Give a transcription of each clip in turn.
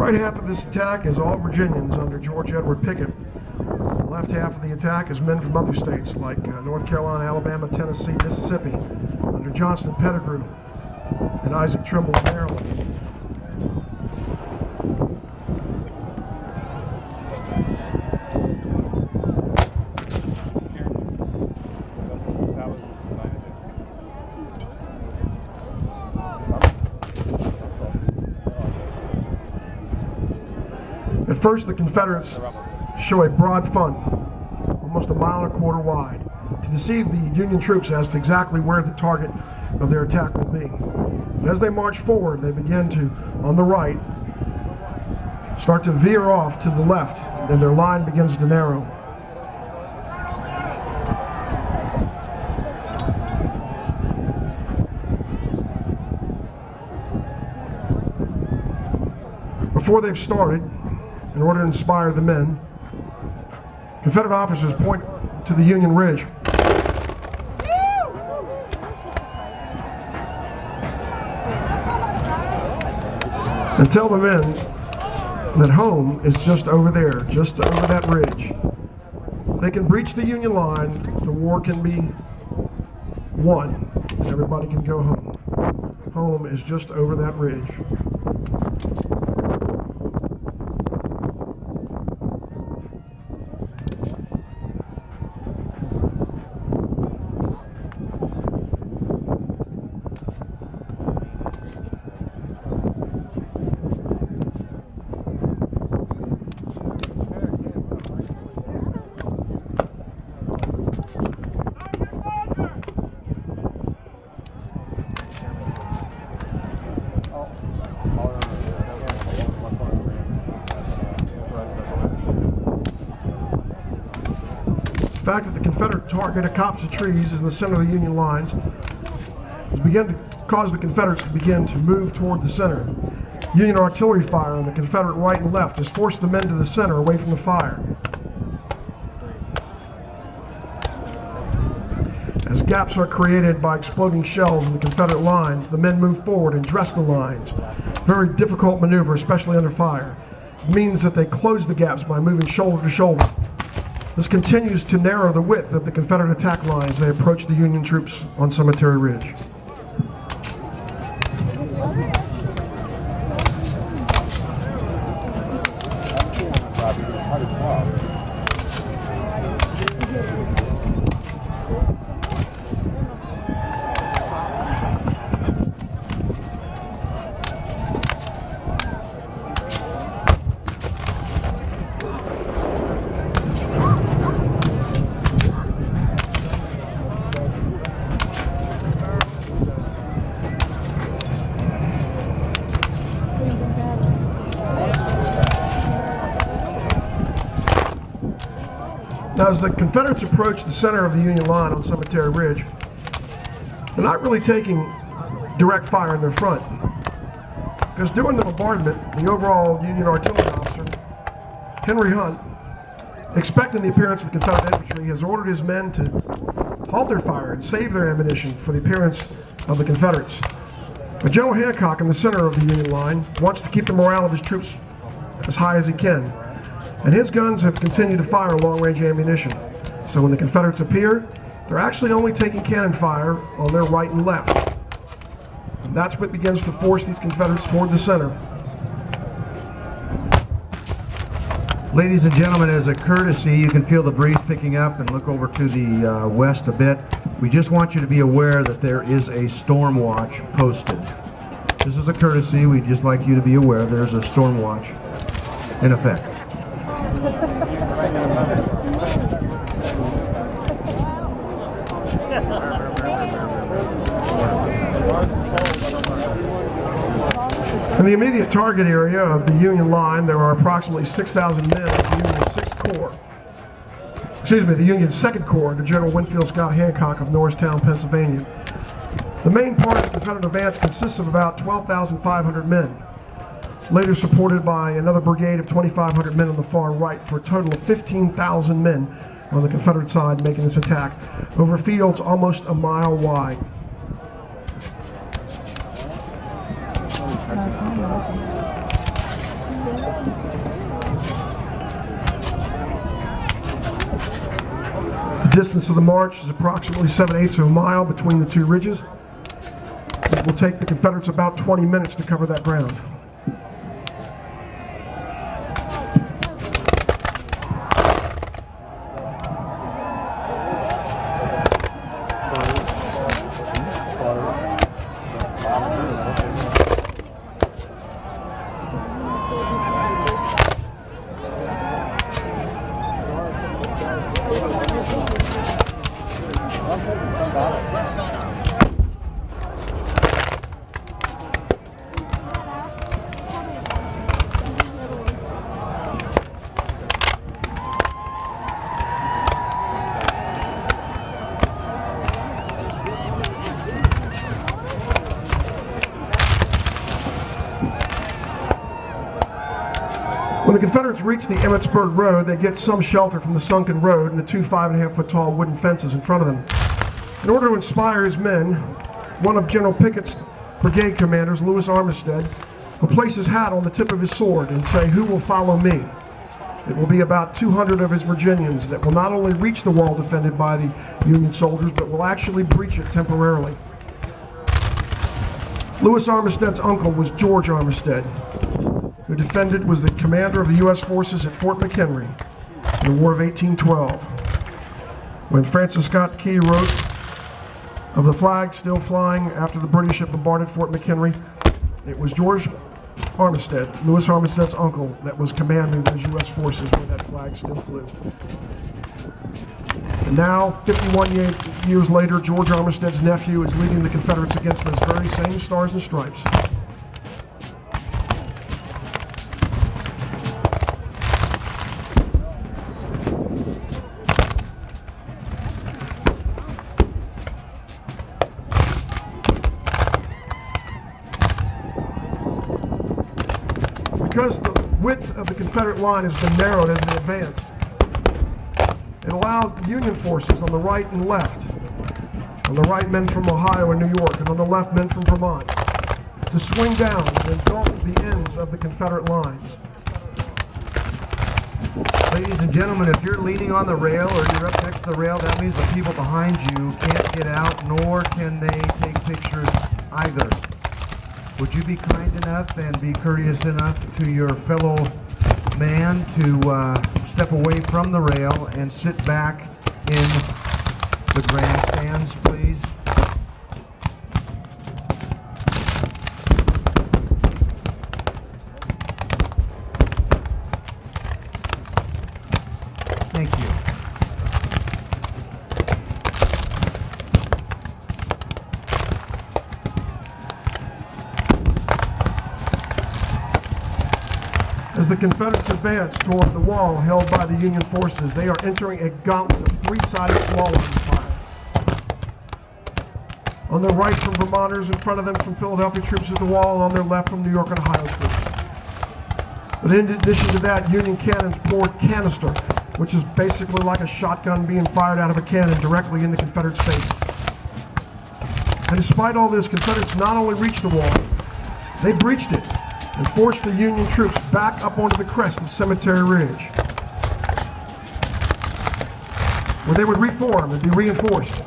right half of this attack is all Virginians under George Edward Picket. The left half of the attack is men from other states like North Carolina, Alabama, Tennessee, Mississippi, under Johnson and Pettigrew and Isaac Trimble of Maryland. At first, the Confederates show a broad front, almost 1.25 miles wide, to deceive the Union troops as to exactly where the target of their attack will be. And as they march forward, they begin to, on the right, start to veer off to the left, and their line begins to narrow. Before they've started, in order to inspire the men, Confederate officers point to the Union Ridge. And tell the men that home is just over there, just over that ridge. They can breach the Union line, the war can be won, and everybody can go home. Home is just over that ridge. The fact that the Confederate target, a copse of trees, is in the center of the Union lines has begun to cause the Confederates to begin to move toward the center. Union artillery fire on the Confederate right and left has forced the men to the center away from the fire. As gaps are created by exploding shells in the Confederate lines, the men move forward and dress the lines. Very difficult maneuver, especially under fire. It means that they close the gaps by moving shoulder to shoulder. This continues to narrow the width of the Confederate attack lines as they approach the Union troops on Cemetery Ridge. Now, as the Confederates approach the center of the Union line on Cemetery Ridge, they're not really taking direct fire in their front. Because during the bombardment, the overall Union artillery officer, Henry Hunt, expecting the appearance of the Confederate infantry, has ordered his men to halt their fire and save their ammunition for the appearance of the Confederates. But General Hancock, in the center of the Union line, wants to keep the morale of his troops as high as he can. And his guns have continued to fire long-range ammunition. So when the Confederates appear, they're actually only taking cannon fire on their right and left. And that's what begins to force these Confederates toward the center. Ladies and gentlemen, as a courtesy, you can feel the breeze picking up and look over to the west a bit. We just want you to be aware that there is a storm watch posted. This is a courtesy. We'd just like you to be aware there's a storm watch in effect. In the immediate target area of the Union line, there are approximately 6,000 men of the Union 6th Corps. The Union 2nd Corps under General Winfield Scott Hancock of Norristown, Pennsylvania. The main part of the Confederate advance consists of about 12,500 men, later supported by another brigade of 2,500 men on the far right, for a total of 15,000 men on the Confederate side making this attack over fields almost a mile wide. distance of the march is approximately 7/8 of a mile between the two ridges. It will take the Confederates about 20 minutes to cover that ground. When the Confederates reach the Emmitsburg Road, they get some shelter from the sunken road and the two 5.5-foot tall wooden fences in front of them. In order to inspire his men, one of General Picket's brigade commanders, Lewis Armistead, will place his hat on the tip of his sword and say, "Who will follow me?" It will be about 200 of his Virginians that will not only reach the wall defended by the Union soldiers, but will actually breach it temporarily. Lewis Armistead's uncle was George Armistead, who was the commander of the U.S. forces at Fort McHenry in the War of 1812. When Francis Scott Key wrote of the flag still flying after the British had bombarded Fort McHenry, it was George Armistead, Lewis Armistead's uncle, that was commanding those U.S. forces when that flag still flew. And now, 51 years later, George Armistead's nephew is leading the Confederates against those very same stars and stripes. Because the width of the Confederate line has been narrowed as it advanced, it allowed Union forces on the right and left, on the right men from Ohio and New York, and on the left men from Vermont, to swing down and engulf the ends of the Confederate lines. Ladies and gentlemen, if you're leaning on the rail or you're up next to the rail, that means the people behind you can't get out, nor can they take pictures either. Would you be kind enough and be courteous enough to your fellow man to step away from the rail and sit back in the grandstands, please? Thank you. As the Confederates advance toward the wall held by the Union forces, they are entering a gauntlet of three-sided wall fire. On their right from Vermonters, in front of them from Philadelphia troops at the wall, and on their left from New York and Ohio troops. But in addition to that, Union cannons poured canister, which is basically like a shotgun being fired out of a cannon directly in the Confederate face. And despite all this, Confederates not only reached the wall, they breached it and forced the Union troops back up onto the crest of Cemetery Ridge, where they would reform and be reinforced.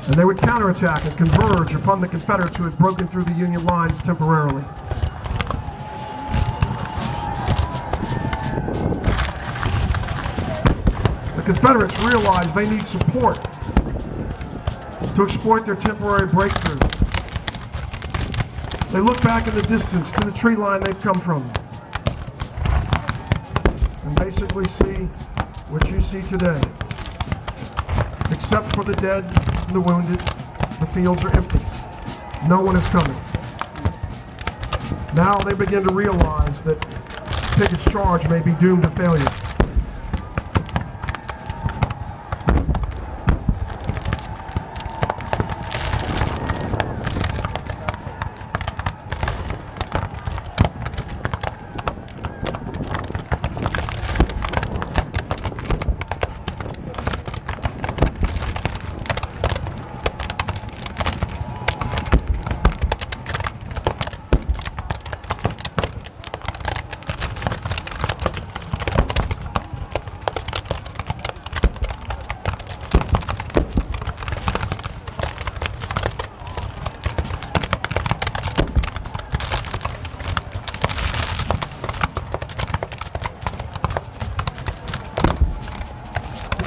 And they would counterattack and converge upon the Confederates who had broken through the Union lines temporarily. The Confederates realized they need support to exploit their temporary breakthrough. They look back in the distance to the tree line they've come from and basically see what you see today. Except for the dead and the wounded, the fields are empty. No one is coming. Now they begin to realize that Picket's charge may be doomed to failure.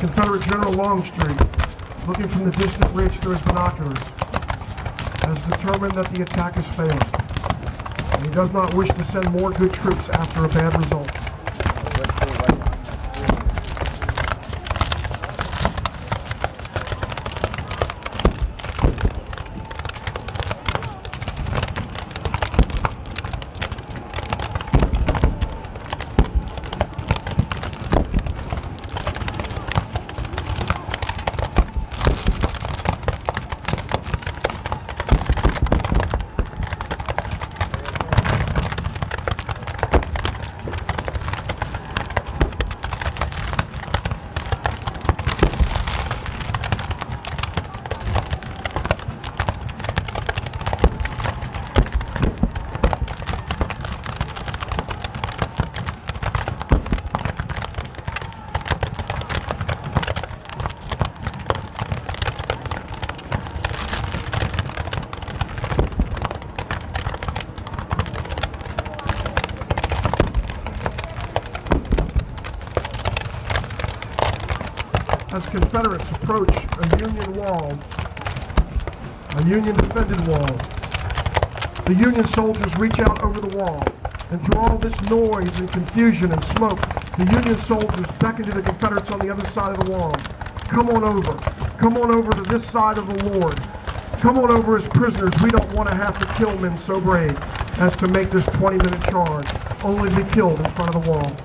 Confederate General Longstreet, looking from the distant ridge through his binoculars, has determined that the attack has failed, and he does not wish to send more good troops after a bad result. As Confederates approach a Union wall, a Union defended wall, the Union soldiers reach out over the wall, and through all this noise and confusion and smoke, the Union soldiers beckon to the Confederates on the other side of the wall. Come on over to this side of the Lord. Come on over as prisoners. We don't want to have to kill men so brave as to make this 20-minute charge, only to be killed in front of the wall.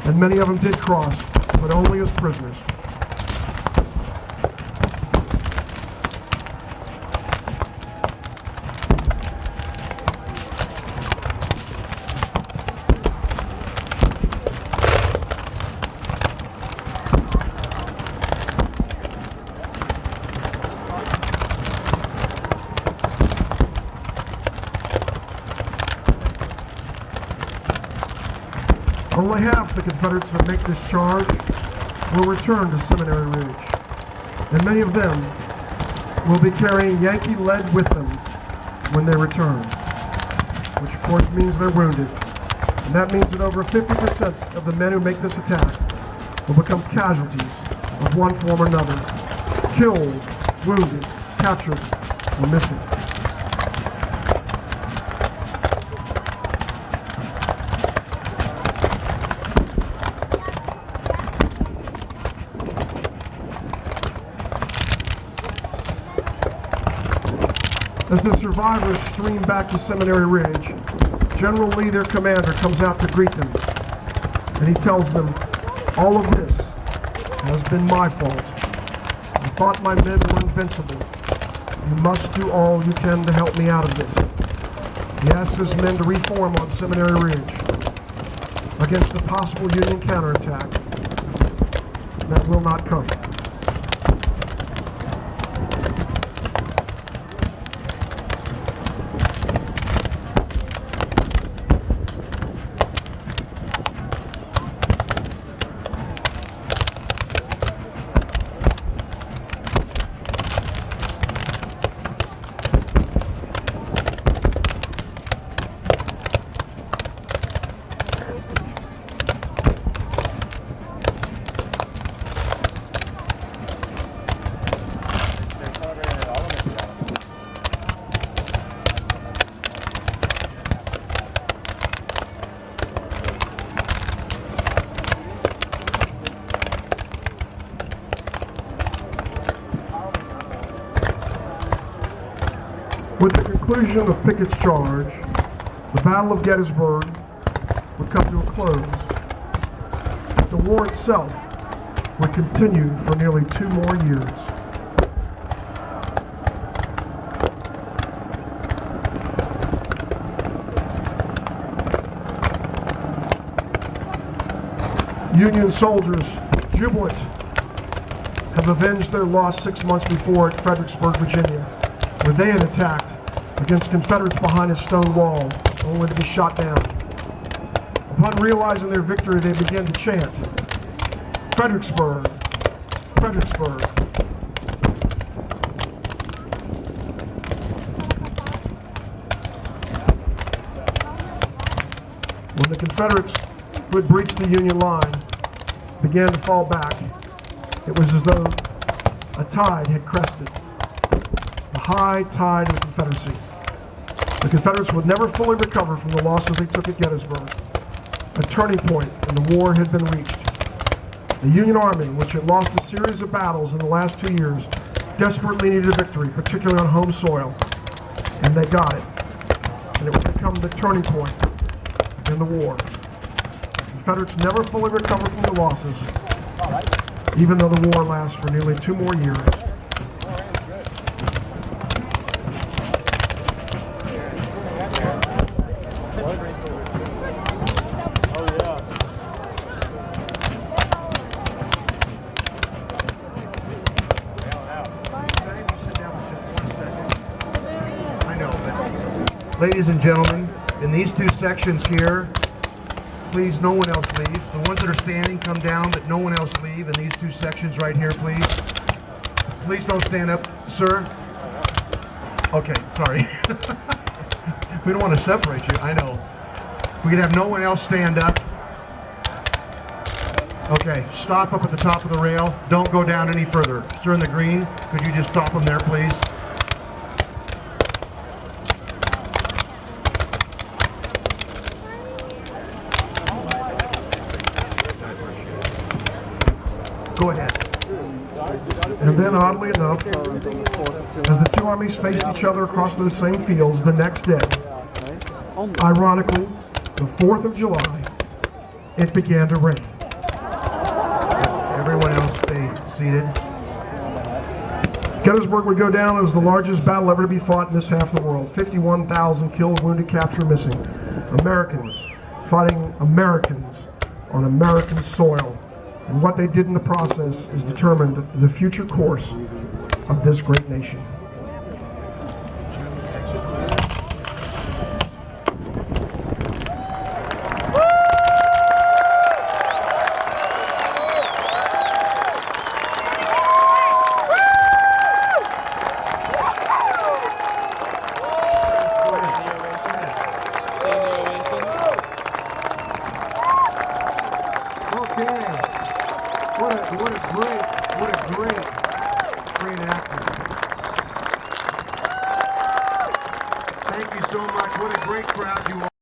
And many of them did cross, but only as prisoners. Only half the Confederates that make this charge will return to Seminary Ridge, and many of them will be carrying Yankee lead with them when they return, which of course means they're wounded. And that means that over 50% of the men who make this attack will become casualties of one form or another, killed, wounded, captured, or missing. As the survivors stream back to Seminary Ridge, General Lee, their commander, comes out to greet them, and he tells them, "All of this has been my fault. I thought my men were invincible. You must do all you can to help me out of this." He asks his men to reform on Seminary Ridge against the possible Union counterattack that will not come. With the conclusion of Picket's charge, the Battle of Gettysburg would come to a close. The war itself would continue for nearly 2 more years. Union soldiers, jubilant, have avenged their loss 6 months before at Fredericksburg, Virginia, where they had attacked against Confederates behind a stone wall, only to be shot down. Upon realizing their victory, they began to chant, "Fredericksburg, Fredericksburg." When the Confederates who had breached the Union line began to fall back, It was as though a tide had crested, the high tide of the Confederacy. The Confederates would never fully recover from the losses they took at Gettysburg. A turning point in the war had been reached. The Union Army, which had lost a series of battles in the last 2 years, desperately needed a victory, particularly on home soil, and they got it. And it would become the turning point in the war. The Confederates never fully recovered from the losses, even though the war lasts for nearly 2 more years. Ladies and gentlemen, in these 2 sections here, please no one else leave. The ones that are standing come down, but no one else leave in these 2 sections right here, please. Please don't stand up, sir. Okay, sorry. We don't want to separate you, I know. We could have no one else stand up. Okay, stop up at the top of the rail. Don't go down any further. Sir in the green, could you just stop them there, please? Go ahead. And then, oddly enough, as the 2 armies faced each other across those same fields the next day, ironically, the 4th of July, it began to rain. Everyone else stay seated. Gettysburg would go down as the largest battle ever to be fought in this half of the world. 51,000 killed, wounded, captured, missing. Americans fighting Americans on American soil. And what they did in the process is determined the future course of this great nation. What a great reenactment. Thank you so much. What a great crowd you all.